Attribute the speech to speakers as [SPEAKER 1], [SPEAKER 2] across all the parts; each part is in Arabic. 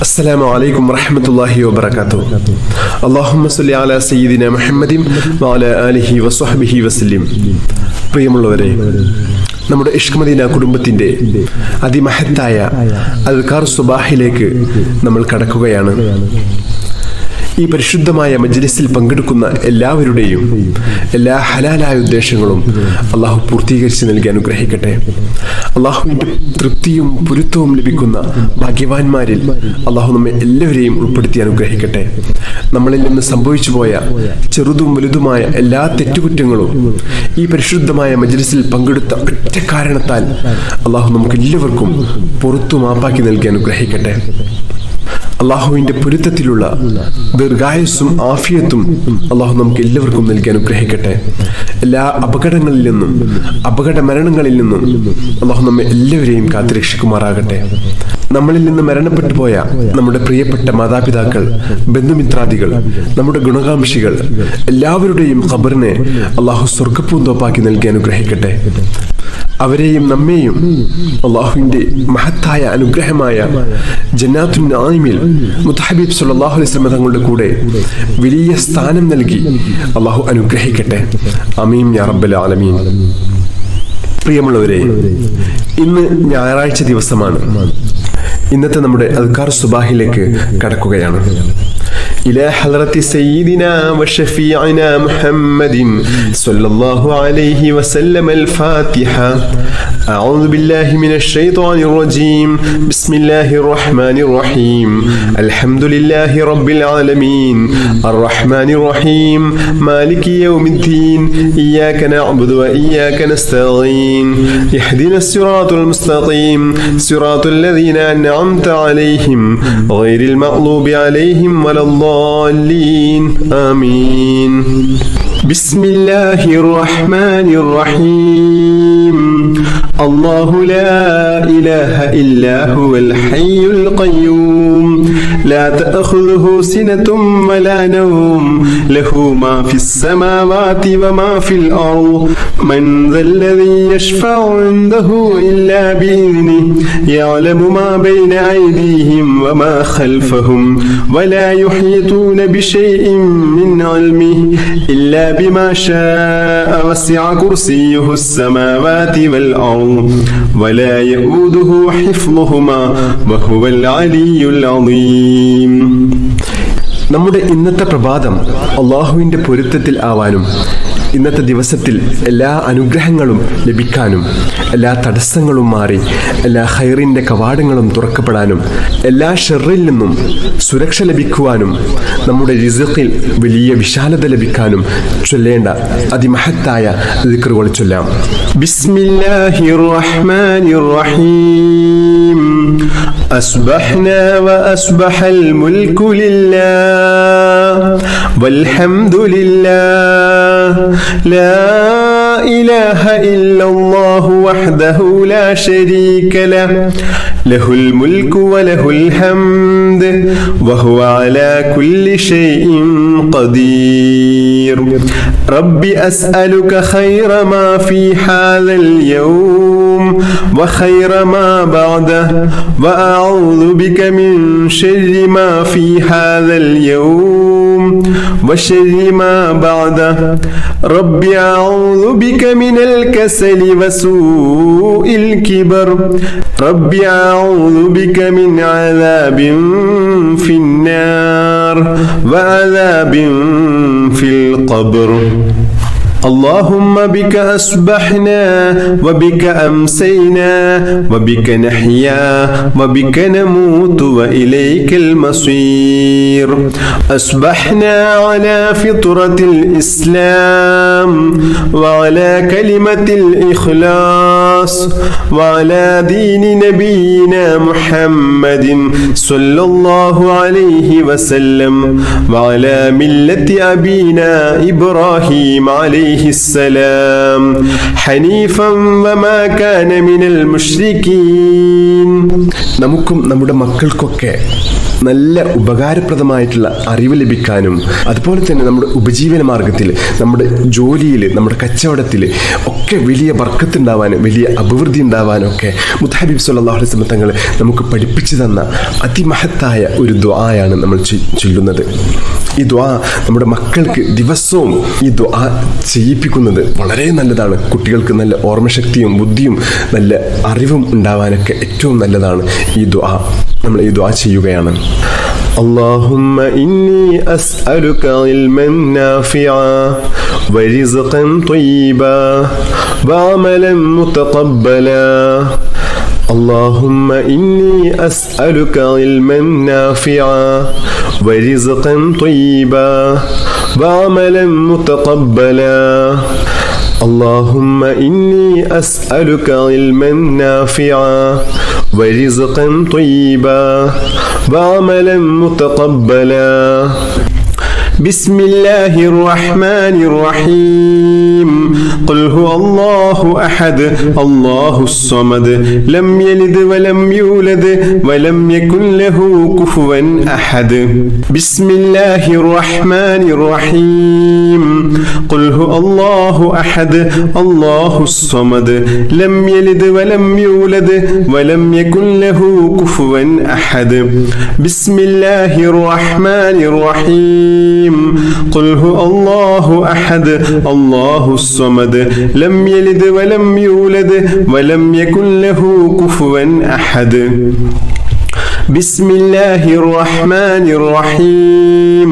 [SPEAKER 1] السلام عليكم ورحمة الله وبركاته. اللهم صل على سيدنا محمد وعلى آله وصحبه وسلم. പ്രിയമുള്ളവരെ, നമ്മുടെ ഇഷ്ക് മദീന കുടുംബത്തിന്റെ അതിമഹത്തായ അദ്കാർ സുബാഹിലേക്ക് നമ്മൾ കടക്കുകയാണ്. ഈ പരിശുദ്ധമായ മജ്ലിസിൽ പങ്കെടുക്കുന്ന എല്ലാവരുടെയും എല്ലാ ഹലാലായ ഉദ്ദേശങ്ങളും അള്ളാഹു പൂർത്തീകരിച്ച് നൽകി അനുഗ്രഹിക്കട്ടെ. അള്ളാഹുവിന്റെ തൃപ്തിയും പൊരുത്തവും ലഭിക്കുന്ന ഭാഗ്യവാന്മാരിൽ അള്ളാഹു നമ്മെ എല്ലാവരെയും ഉൾപ്പെടുത്തി അനുഗ്രഹിക്കട്ടെ. നമ്മളിൽ നിന്ന് സംഭവിച്ചു പോയ ചെറുതും വലുതുമായ എല്ലാ തെറ്റുകുറ്റങ്ങളും ഈ പരിശുദ്ധമായ മജ്ലിസിൽ പങ്കെടുത്ത ഒറ്റ കാരണത്താൽ അള്ളാഹു നമുക്ക് എല്ലാവർക്കും പുറത്തു മാപ്പാക്കി നൽകി അനുഗ്രഹിക്കട്ടെ. അള്ളാഹുവിന്റെ പൊരുത്തത്തിലുള്ള ദീർഘായുസ്സും ആഫിയത്തും അള്ളാഹു നമുക്ക് എല്ലാവർക്കും നൽകി അനുഗ്രഹിക്കട്ടെ. എല്ലാ അപകടങ്ങളിൽ നിന്നും അപകട മരണങ്ങളിൽ നിന്നും അള്ളാഹു നമ്മെ എല്ലാവരെയും കാത്തുരക്ഷിക്കുമാറാകട്ടെ. നമ്മളിൽ നിന്ന് മരണപ്പെട്ടു പോയ നമ്മുടെ പ്രിയപ്പെട്ട മാതാപിതാക്കൾ, ബന്ധുമിത്രാദികൾ, നമ്മുടെ ഗുണകാംക്ഷികൾ എല്ലാവരുടെയും ഖബറിനെ അള്ളാഹു സ്വർഗ്ഗപ്പൂന്തോപ്പാക്കി നൽകി അനുഗ്രഹിക്കട്ടെ. അവരെയും നമ്മെയും അള്ളാഹുവിന്റെ മഹത്തായ അനുഗ്രഹമായ ജന്നാത്തുൻ നഈമിൽ മുത്തഹബീബ് സല്ലല്ലാഹു അലൈഹി വസല്ലം തങ്ങളുടെ കൂടെ വലിയ സ്ഥാനം നൽകി അള്ളാഹു അനുഗ്രഹിക്കട്ടെ. ആമീൻ യാ റബ്ബൽ ആലമീൻ. പ്രിയമുള്ളവരെ, ഇന്ന് ഞായറാഴ്ച ദിവസമാണ്. ഇന്നത്തെ നമ്മുടെ അദ്കാർ സുബാഹിലേക്ക് കടക്കുകയാണ്. إلى حضرة سيدنا وشفيعنا محمد صلى الله عليه وسلم الفاتحة. أعوذ بالله من الشيطان الرجيم. بسم الله الرحمن الرحيم. الحمد لله رب العالمين الرحمن الرحيم مالك يوم الدين إياك نعبد وإياك نستعين اهدنا الصراط المستقيم صراط الذين أنعمت عليهم غير المغضوب عليهم ولا الضالين آمين. بسم الله الرحمن الرحيم. الله لا إله إلا هو الحي القيوم لا تأخذه سنة ولا نوم له ما في السماوات وما في الأرض من ذا الذي يشفع عنده إلا بإذنه يعلم ما بين أيديهم وما خلفهم ولا يحيطون بشيء من علمه إلا بما شاء وسع كرسيه السماوات والأرض ولا يؤوده حفظهما وهو العلي العظيم. നമ്മുടെ ഇന്നത്തെ പ്രഭാതം അള്ളാഹുവിന്റെ പൊരുത്തത്തിൽ ആവാനും ഇന്നത്തെ ദിവസത്തിൽ എല്ലാ അനുഗ്രഹങ്ങളും ലഭിക്കാനും എല്ലാ തടസ്സങ്ങളും മാറി എല്ലാ ഖൈറിന്റെ കവാടങ്ങളും തുറക്കപ്പെടാനും എല്ലാ ഷർറിൽ നിന്നും സുരക്ഷ ലഭിക്കുവാനും നമ്മുടെ റിസ്ഖിൽ വലിയ വിശാലത ലഭിക്കാനും ചൊല്ലേണ്ട അതിമഹത്തായ ദിക്റുകൾ ചൊല്ലാം. ബിസ്മില്ലാഹിർ റഹ്മാനിർ റഹീം. അസ്ബഹ്നാ വഅസ്ബഹൽ മുൽക്കു ലില്ലാഹ് വൽഹംദുലില്ലാഹ് لا إله إلا الله وحده لا شريك له له الملك وله الحمد وهو على كل شيء قدير. رب أسألك خير ما في هذا اليوم وخير ما بعده وأعوذ بك من شر ما في هذا اليوم وشر ما بعده. رب أعوذ بك من الكسل وسوء الكبر. رب أعوذ بك من عذاب في النار وعذاب في القبر. اللهم بك أصبحنا وبك أمسينا وبك نحيا وبك نموت وإليك المصير. أصبحنا على فطرة الإسلام وعلى كلمة الإخلاص وعلى دين نبينا محمد صلى الله عليه وسلم وعلى ملة أبينا إبراهيم عليه السلام حنيفا وما كان من المشركين. നമുക്കും നമ്മുടെ മക്കൾക്കൊക്കെ നല്ല ഉപകാരപ്രദമായിട്ടുള്ള അറിവ് ലഭിക്കാനും അതുപോലെ തന്നെ നമ്മുടെ ഉപജീവന മാർഗത്തിൽ, നമ്മുടെ ജോലിയിൽ, നമ്മുടെ കച്ചവടത്തിൽ ഒക്കെ വലിയ ബർക്കത്തുണ്ടാവാനും വലിയ അഭിവൃദ്ധി ഉണ്ടാവാനും ഒക്കെ മുത്തഹബീബ് സ്വല്ലല്ലാഹു അലൈഹി വസല്ലം തങ്ങൾ നമുക്ക് പഠിപ്പിച്ചു തന്ന അതിമഹത്തായ ഒരു ദുആയാണ് നമ്മൾ ചൊല്ലുന്നത്. ഈ ദുആ നമ്മുടെ മക്കൾക്ക് ദിവസവും ഈ ദുആ ചെയ്യിപ്പിക്കുന്നത് വളരെ നല്ലതാണ്. കുട്ടികൾക്ക് നല്ല ഓർമ്മശക്തിയും ബുദ്ധിയും നല്ല അറിവും ഉണ്ടാവാനൊക്കെ ഏറ്റവും നല്ലതാണ് ഈ ദുആ. നമ്മൾ ഈ ദുആ ചെയ്യുകയാണ്. اللهم إني أسألك علما نافعا ورزقا طيبا وعملا متقبلا. اللهم إني أسألك علما نافعا ورزقا طيبا وعملا متقبلا. اللهم إني أسألك علما نافعا ورزقا طيبا وعملا متقبلا. بسم الله الرحمن الرحيم. قل هو الله أحد الله الصمد لم يلد ولم يولد ولم يكن له كفوا أحد. بسم الله الرحمن الرحيم. قل هو الله أحد الله الصمد لم يلد ولم يولد ولم يكن له كفوا أحد. بسم الله الرحمن الرحيم. قل هو الله أحد الله الصمد لم يلد ولم يولد ولم يكن له كفوا أحد. بسم الله الرحمن الرحيم.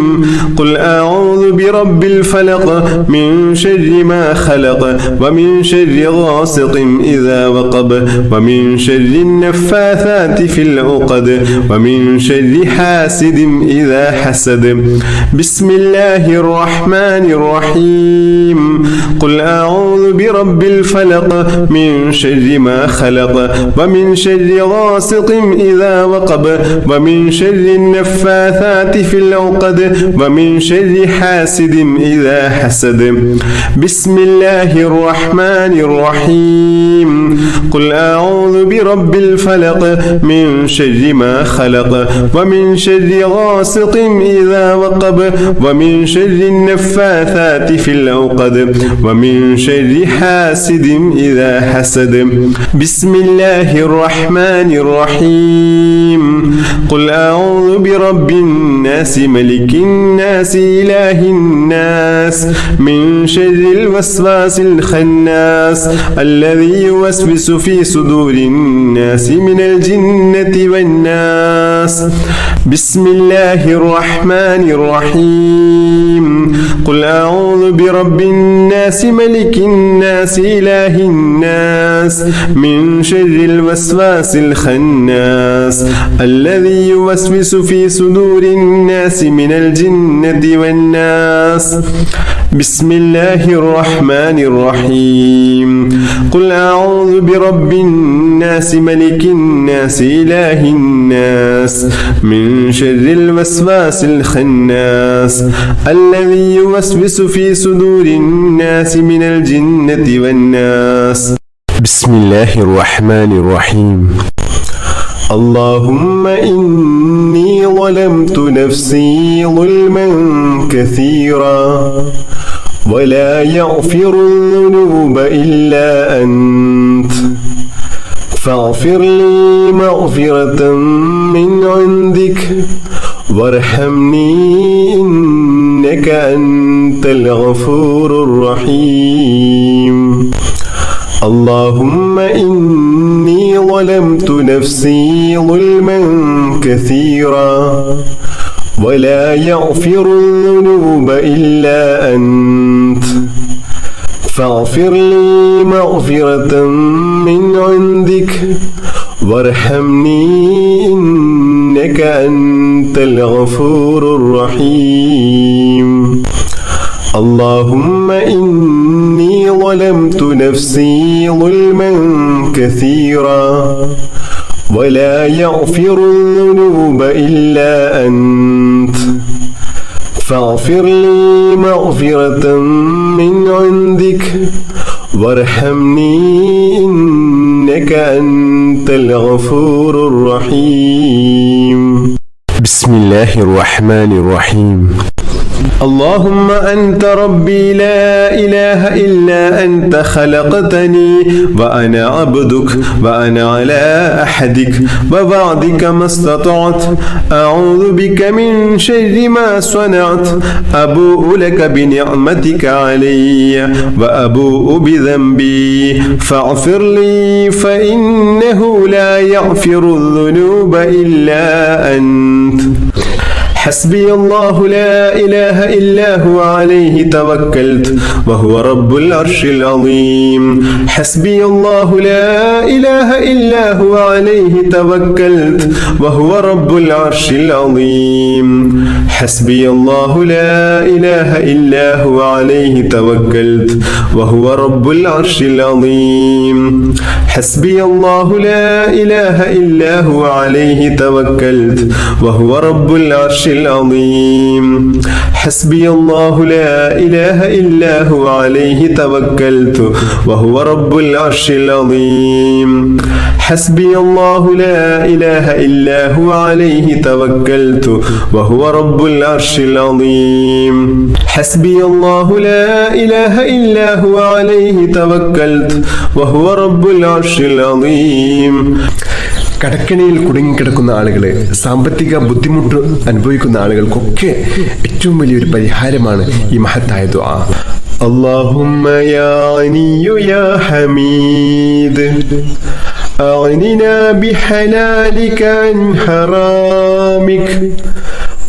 [SPEAKER 1] قل أعوذ برب الفلق من شر ما خلق ومن شر غاسق إذا وقب ومن شر النفاثات في العقد ومن شر حاسد إذا حسد. بسم الله الرحمن الرحيم. قل أعوذ برب الفلق من شر ما خلق ومن شر غاسق إذا وقب ومن شر النفاثات في العقد ومن شر حاسد إذا حسد. بسم الله الرحمن الرحيم. قل أعوذ برب الفلق من شر ما خلق ومن شر غاسق إذا وقب ومن شر النفاثات في العقد ومن شر حاسد إذا حسد. بسم الله الرحمن الرحيم. قل أعوذ برب الناس ملك الناس إله الناس من شر الوسواس الخناس الذي يوسوس في صدور الناس من الجنة والناس. بسم الله الرحمن الرحيم. قل أعوذ برب الناس ملك الناس إله الناس من شر الوسواس الخناس الذي يوسوس في صدور الناس من الجنة والناس. بسم الله الرحمن الرحيم. قل أعوذ برب الناس ملك الناس إله الناس من شر الوسواس الخناس الذي يوسوس في صدور الناس من الجنة والناس. بسم الله الرحمن الرحيم. اللهم إني ظلمت نفسي ظلما كثيرا ولا يغفر الذنوب إلا أنت فاغفر لي مغفرة من عندك وارحمني إنك أنت الغفور الرحيم. اللهم إني ظلمت نفسي ظلما كثيرا ولا يغفر الذنوب إلا أنت فاغفر لي مغفرة من عندك وارحمني إنك أنت الغفور الرحيم. اللهم إني ظلمت نفسي ظلما كثيرا ولا يغفر الذنوب إلا أنت فاغفر لي مغفرة من عندك وارحمني إنك أنت الغفور الرحيم. بسم بسم الله الرحمن الرحيم اللهم أنت ربي لا إله إلا أنت خلقتني وأنا عبدك وأنا على أحدك ووعدك ما استطعت أعوذ بك من شر ما صنعت أبوء لك بنعمتك علي وأبوء بذنبي فاغفر لي فإنه لا يغفر الذنوب إلا أنت حسبي الله لا إله إلا هو عليه توكلت وهو رب العرش العظيم حسبي الله لا إله إلا هو عليه توكلت وهو رب العرش العظيم حسبي الله لا إله إلا هو عليه توكلت وهو رب العرش العظيم حسبي الله لا إله إلا هو عليه توكلت وهو رب العرش العظيم حسبي الله لا إله إلا هو عليه توكلت وهو رب العرش العظيم حسبي الله لا إله إلا هو عليه توكلت وهو رب العرش العظيم حسبي الله لا إله إلا هو عليه توكلت وهو رب العرش العظيم കടക്കണിയിൽ കുടുങ്ങിക്കിടക്കുന്ന ആളുകളെ, സാമ്പത്തിക ബുദ്ധിമുട്ട് അനുഭവിക്കുന്ന ആളുകൾക്കൊക്കെ ഏറ്റവും വലിയൊരു പരിഹാരമാണ് ഈ മഹത്തായ ദുആ. اللهم يا غني يا حميد أغننا بحلالك عن حرامك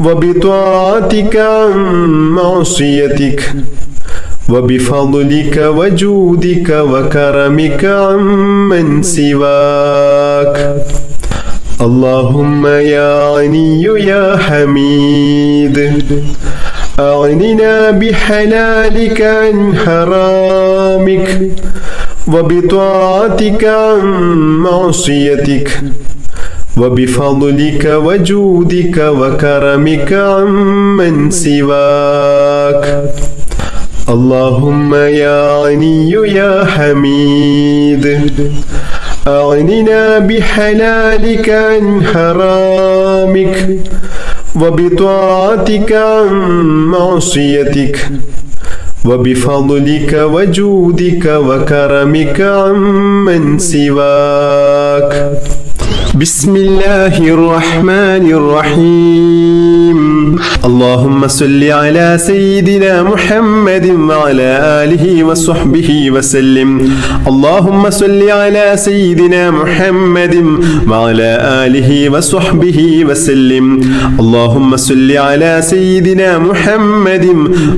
[SPEAKER 1] وبطاعتك عن معصيتك وبفضلك وجودك وكرمك عمن سواك. اللهم يا غني يا حميد أغننا بحلالك عن حرامك وبطاعتك عن معصيتك وبفضلك وجودك وكرمك عمن سواك. اللهم يا غني يا حميد أغننا بحلالك عن حرامك وبطاعتك عن معصيتك وبفضلك وجودك وكرمك عمن سواك. بسم الله الرحمن الرحيم. اللهم صل على سيدنا محمد وعلى آله وصحبه وسلم. اللهم صل على سيدنا محمد وعلى آله وصحبه وسلم. اللهم صل على سيدنا محمد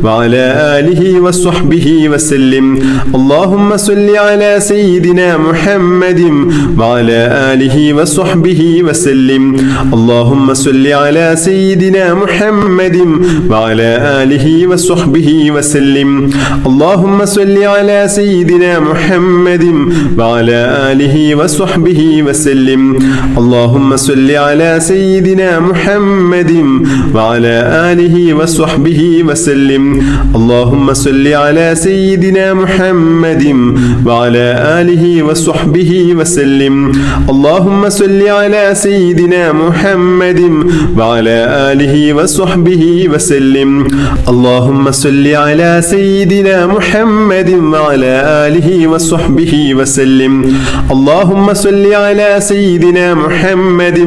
[SPEAKER 1] وعلى آله وصحبه وسلم. اللهم صل على سيدنا محمد وعلى آله وصحبه وسلم. اللهم صل على سيدنا محمد وعلى آله وصحبه وسلم. اللهم صل على سيدنا محمد وعلى آله وصحبه وسلم. اللهم صل على سيدنا محمد وعلى آله وصحبه وسلم. اللهم صل على سيدنا محمد وعلى آله وصحبه وسلم. اللهم صل على سيدنا محمد وعلى آله وصحبه وسلم. اللهم صل على سيدنا محمد وعلى آله وصحبه وسلم. اللهم صل على سيدنا محمد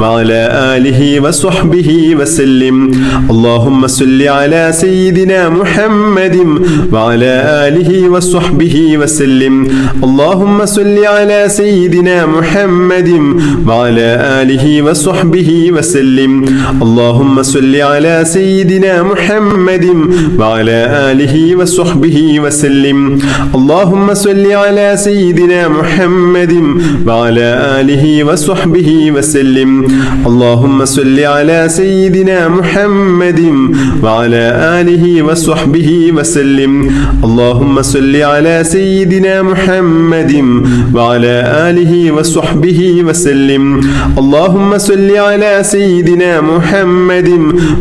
[SPEAKER 1] وعلى آله وصحبه وسلم. اللهم صل على سيدنا محمد وعلى آله وصحبه وسلم. اللهم صل على سيدنا محمد وعلى آله وصحبه وسلم. اللهم صل على سيدنا محمد وعلى آله وصحبه وسلم. اللهم صل على سيدنا محمد وعلى آله وصحبه وسلم. اللهم صل على سيدنا محمد وعلى آله وصحبه وسلم. اللهم صل على سيدنا محمد وعلى آله وصحبه وسلم. اللهم صل على سيدنا محمد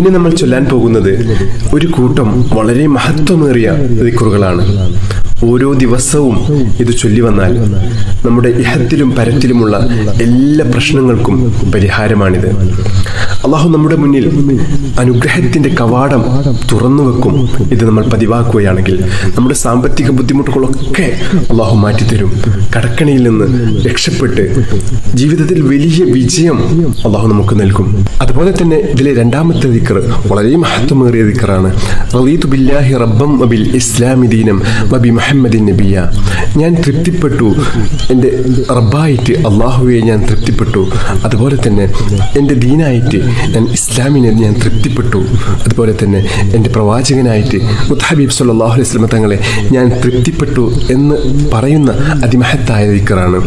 [SPEAKER 2] ഇനി നമ്മൾ ചൊല്ലാൻ പോകുന്നത് ഒരു കൂട്ടം വളരെ മഹത്വമേറിയ ദിക്റുകളാണ്. ഓരോ ദിവസവും ഇത് ചൊല്ലി വന്നാൽ നമ്മുടെ ഇഹത്തിലും പരത്തിലുമുള്ള എല്ലാ പ്രശ്നങ്ങൾക്കും പരിഹാരമാണിത്. അള്ളാഹു നമ്മുടെ മുന്നിൽ അനുഗ്രഹത്തിന്റെ കവാടം തുറന്നു വെക്കും. ഇത് നമ്മൾ പതിവാക്കുകയാണെങ്കിൽ നമ്മുടെ സാമ്പത്തിക ബുദ്ധിമുട്ടുകളൊക്കെ അള്ളാഹു മാറ്റിത്തരും. കടക്കണിയിൽ നിന്ന് രക്ഷപ്പെട്ട് ജീവിതത്തിൽ വലിയ വിജയം അള്ളാഹു നമുക്ക് നൽകും. അതുപോലെ തന്നെ ഇതിലെ രണ്ടാമത്തെ ദിക്ർ വളരെ മഹത്വമേറിയ ദിക്റാണ്. റളീതു ബില്ലാഹി റബ്ബൻ വബിൽ ഇസ്ലാമി ദീനം വബി മുഹമ്മദിൻ നബിയ. ഞാൻ തൃപ്തിപ്പെട്ടു, എൻ്റെ റബ്ബായിട്ട് അള്ളാഹുവെ ഞാൻ തൃപ്തിപ്പെട്ടു. അതുപോലെ തന്നെ എൻ്റെ ദീനായിട്ട് ഞാൻ ഇസ്ലാമിനെ ഞാൻ തൃപ്തിപ്പെട്ടു. അതുപോലെ തന്നെ എൻ്റെ പ്രവാചകനായിട്ട് ഹബീബ് സല്ലല്ലാഹു അലൈഹി വസല്ലം തങ്ങളെ ഞാൻ തൃപ്തിപ്പെട്ടു എന്ന് പറയുന്ന അതിമഹത്തായ ദിക്റാണ്.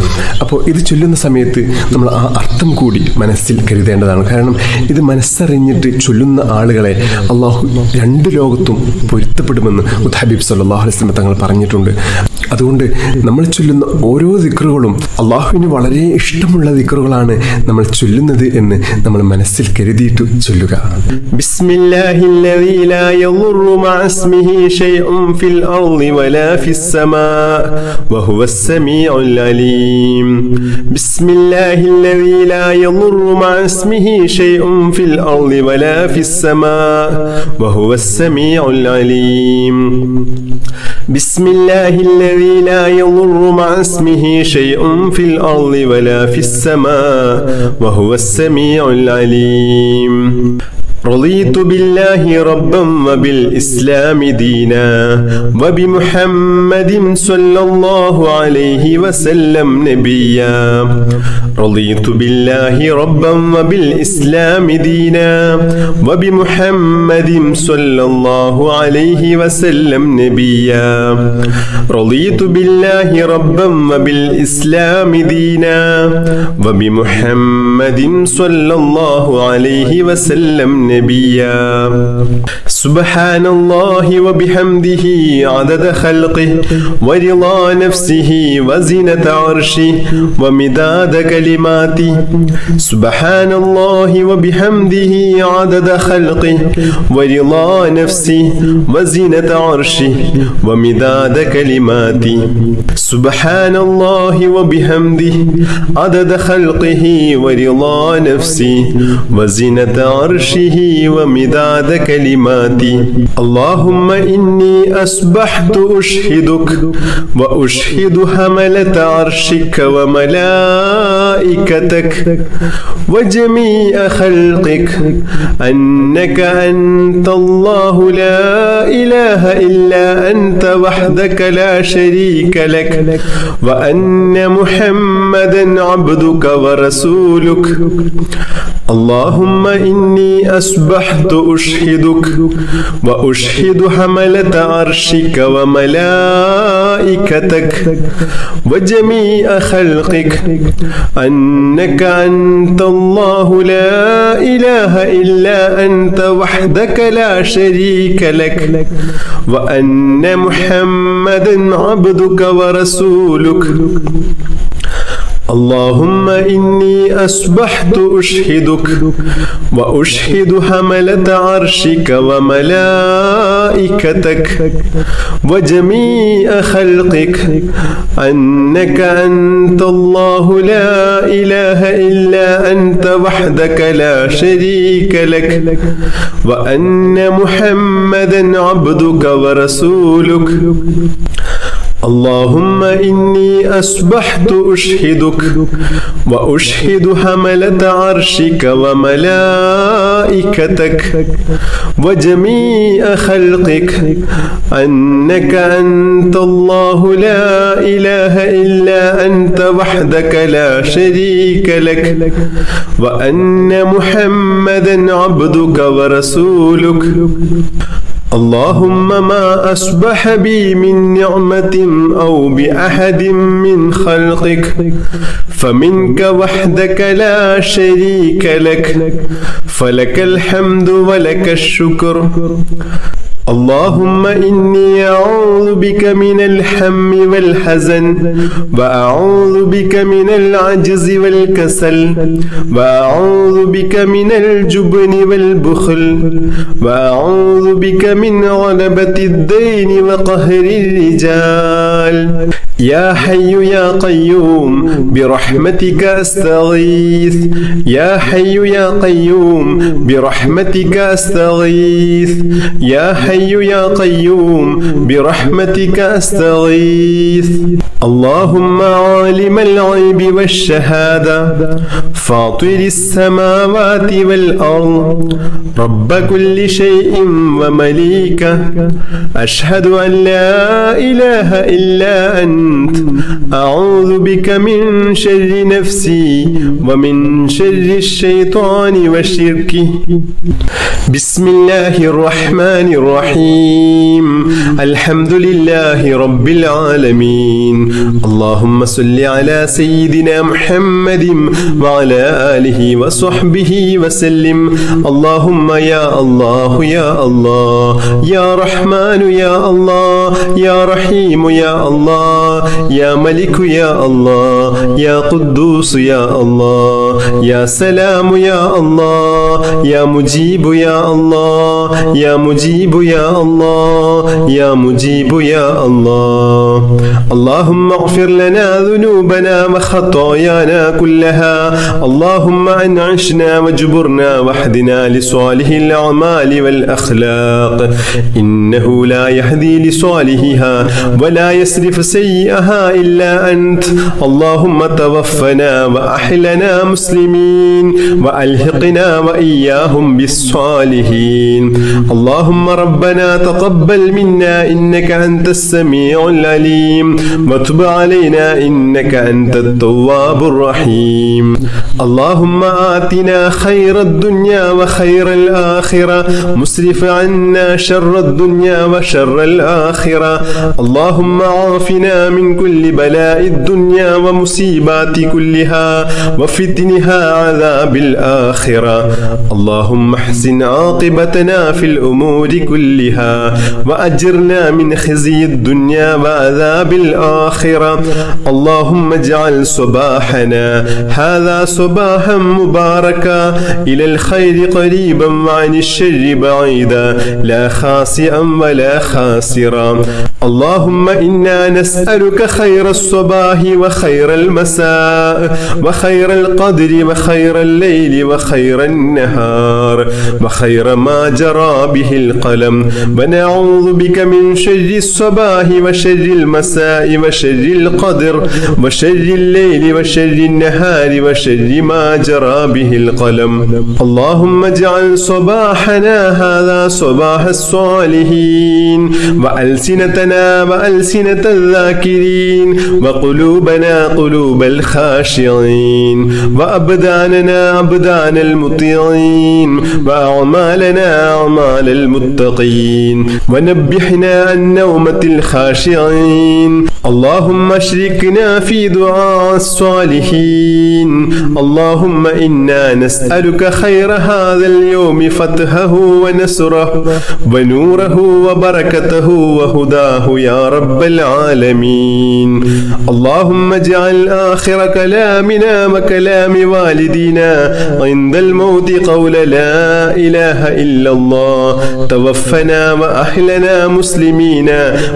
[SPEAKER 2] അപ്പോൾ ഇത് ചൊല്ലുന്ന സമയത്ത് നമ്മൾ ആ അർത്ഥം കൂടി മനസ്സിൽ കരുതേണ്ടതാണ്. കാരണം ഇത് മനസ്സറിഞ്ഞിട്ട് ചൊല്ലുന്ന ആളുകളെ അള്ളാഹു രണ്ട് ലോകത്തും പൊരുത്തപ്പെടുമെന്ന് ഹബീബ് സല്ലല്ലാഹു അലൈഹി വസല്ലം തങ്ങൾ പറഞ്ഞിട്ടുണ്ട്. അതുകൊണ്ട് നമ്മൾ ചൊല്ലുന്ന ഓരോ ദിക്റുകളും അള്ളാഹുവിന് വളരെ ഇഷ്ടമുള്ള ദിക്റുകളാണ് നമ്മൾ ചൊല്ലുന്നത് എന്ന് നമ്മൾ മനസ്സിൽ കരുതിയിട്ട് ചൊല്ലുക.
[SPEAKER 1] ബിസ്മില്ലാഹില്ലദീ ലാ യദുറു മഅ ഇസ്മിഹി ശൈഉൻ ഫിൽ അർളി വലാ ഫിസ് സമാ വഹുവസ് സമീഉൽ അലീം. ബിസ്മില്ലാഹില്ലദീ ലാ യദുറു മഅ ഇസ്മിഹി ശൈഉൻ ഫിൽ അർളി വലാ ഫിസ് സമാ വഹുവസ് സമീഉൽ അലീം. ബിസ്മില്ലാഹില്ലദീ ലാ യദുറു മഅ ഇസ്മിഹി ശൈഉൻ ഫിൽ അർളി വലാ ഫിസ് സമാ വഹുവസ് സമീഉൽ അലീം. رضيت بالله ربا وبالإسلام دينا وبمحمد صلى الله عليه وسلم نبيا. رضيت بالله ربا وبالإسلام دينا وبمحمد صلى الله عليه وسلم نبيا. رضيت بالله ربا وبالإسلام دينا وبمحمد صلى الله عليه وسلم نبيا. سبحان الله وبحمده عدد خلقه ورضا نفسه وزنة عرشه ومداد كلماته. سبحان الله وبحمده عدد خلقه ورضا نفسه وزنة عرشه ومداد كلماته. سبحان الله وبحمده عدد خلقه ورضا نفسه وزنة عرشه ومداد كلماتي. اللهم إني أصبحت أشهدك وأشهد حملة عرشك وملائكتك وجميع خلقك أنك أنت الله لا إله إلا أنت وحدك لا شريك لك وأن محمدا عبدك ورسولك. اللهم إني أصبحت أشهدك وأشهد حملة عرشك وملائكتك وجميع خلقك أنك أنت الله لا إله إلا أنت وحدك لا شريك لك وأن محمدا عبدك ورسولك. اللهم إني أصبحت أشهدك وأشهد حملة عرشك وملائكتك وجميع خلقك أنك أنت الله لا إله إلا أنت وحدك لا شريك لك وأن محمدا عبدك ورسولك. اللهم إني أصبحت أشهدك وأشهد حملة عرشك وملائكتك وجميع خلقك أنك أنت الله لا إله إلا أنت وحدك لا شريك لك وأن محمدا عبدك ورسولك. اللهم ما أصبح بي من نعمة أو بأحد من خلقك فمنك وحدك لا شريك لك فلك الحمد ولك الشكر. اللهم إني أعوذ بك من الهم والحزن وأعوذ بك من العجز والكسل وأعوذ بك من الجبن والبخل وأعوذ بك من غلبة الدين وقهر الرجال يا حي يا قيوم برحمتك أستغيث يا حي يا قيوم برحمتك أستغيث يا حي يا قيوم برحمتك أستغيث اللهم عالم الغيب والشهادة فاطر السماوات والأرض رب كل شيء ومليكه أشهد أن لا إله إلا أنت أعوذ بك من شر نفسي ومن شر الشيطان وشركه بسم الله الرحمن الرحيم الحمد لله رب العالمين اللهم صل على سيدنا محمد وعلى آله وصحبه وسلم اللهم يا الله يا الله يا رحمن يا الله يا رحيم يا الله يا ملك يا الله يا قدوس يا الله يا سلام يا الله يا مجيب يا الله يا مجيب يا الله يا مجيب يا الله اللهم اغفر لنا ذنوبنا وخطايانا كلها اللهم أنعشنا واجبرنا واهدنا لصالح الأعمال والأخلاق إنه لا يهدي لصالحها ولا يصرف سيئها إلا أنت اللهم توفنا وأحلنا مسلمين وألحقنا وإياهم بالصالحين اللهم ربنا تقبل منا إنك أنت السميع العليم وتب علينا إنك أنت التواب الرحيم اللهم آتنا خير الدنيا وخير الآخرة مسرف عنا شر الدنيا وشر الآخرة اللهم عافنا من كل بلاء الدنيا ومصيبات كلها وفتنها عذاب الآخرة اللهم احسن عاقبتنا في الأمور كلها وأجرنا من خزي الدنيا وعذاب الآخرة اللهم اجعل صباحنا هذا صباحا مباركا إلى الخير قريبا وعن الشر بعيدا لا خاسئا ولا خاسرا اللهم إنا نسألك خير الصباح وخير المساء وخير القدر وخير الليل وخير النهار وخير ما جرى به القلم ونعوذ بك من شر الصباح وشر المساء وشر القدر وشر الليل وشر النهار وشر ما جرى به القلم اللهم اجعل صباحنا هذا صباح الصالحين وألسنتنا وألسنة الذاكرين وقلوبنا قلوب الخاشعين وأبداننا أبدان المطيعين وأعمالنا أعمال المتقين ونبحنا عن نومة الخاشعين اللهم اشركنا في دعاء الصالحين اللهم إنا نسألك خير هذا اليوم فتحه ونصره ونوره وبركته وهداه يا رب العالمين اللهم اجعل آخر كلامنا وكلام والدينا عند الموت قول لا إله إلا الله توفنا وأحلنا مسلمين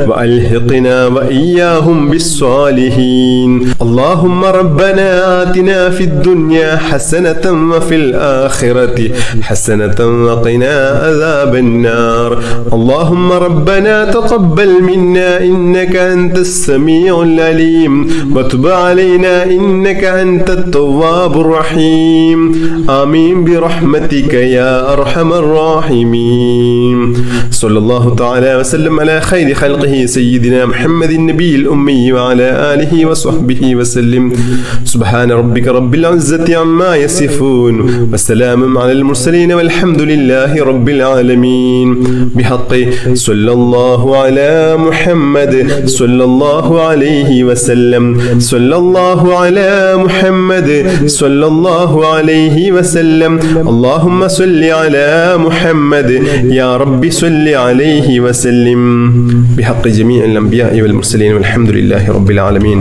[SPEAKER 1] وألحقنا وإياهم بالصالحين اللهم ربنا آتنا في الدنيا حسنة وفي الآخرة حسنة وقنا عذاب النار اللهم ربنا تقبل منا إنك أنت السميع العليم وتب علينا إنك أنت التواب الرحيم آمين برحمتك يا أرحم الراحمين صلى الله تعالى وسلم على خير خلقه سيدنا محمد النبي الأمي وعلى آله وصحبه وسلم سبحان ربك رب العزة عما يصفون وسلام على المرسلين والحمد لله رب العالمين بحق صلى الله على محمد صلى الله عليه وسلم صلى الله على محمد صلى الله عليه وسلم اللهم صل على محمد يا رب صل عليه وسلم بحق جميع الأنبياء والمرسلين والحمد لله رب العالمين.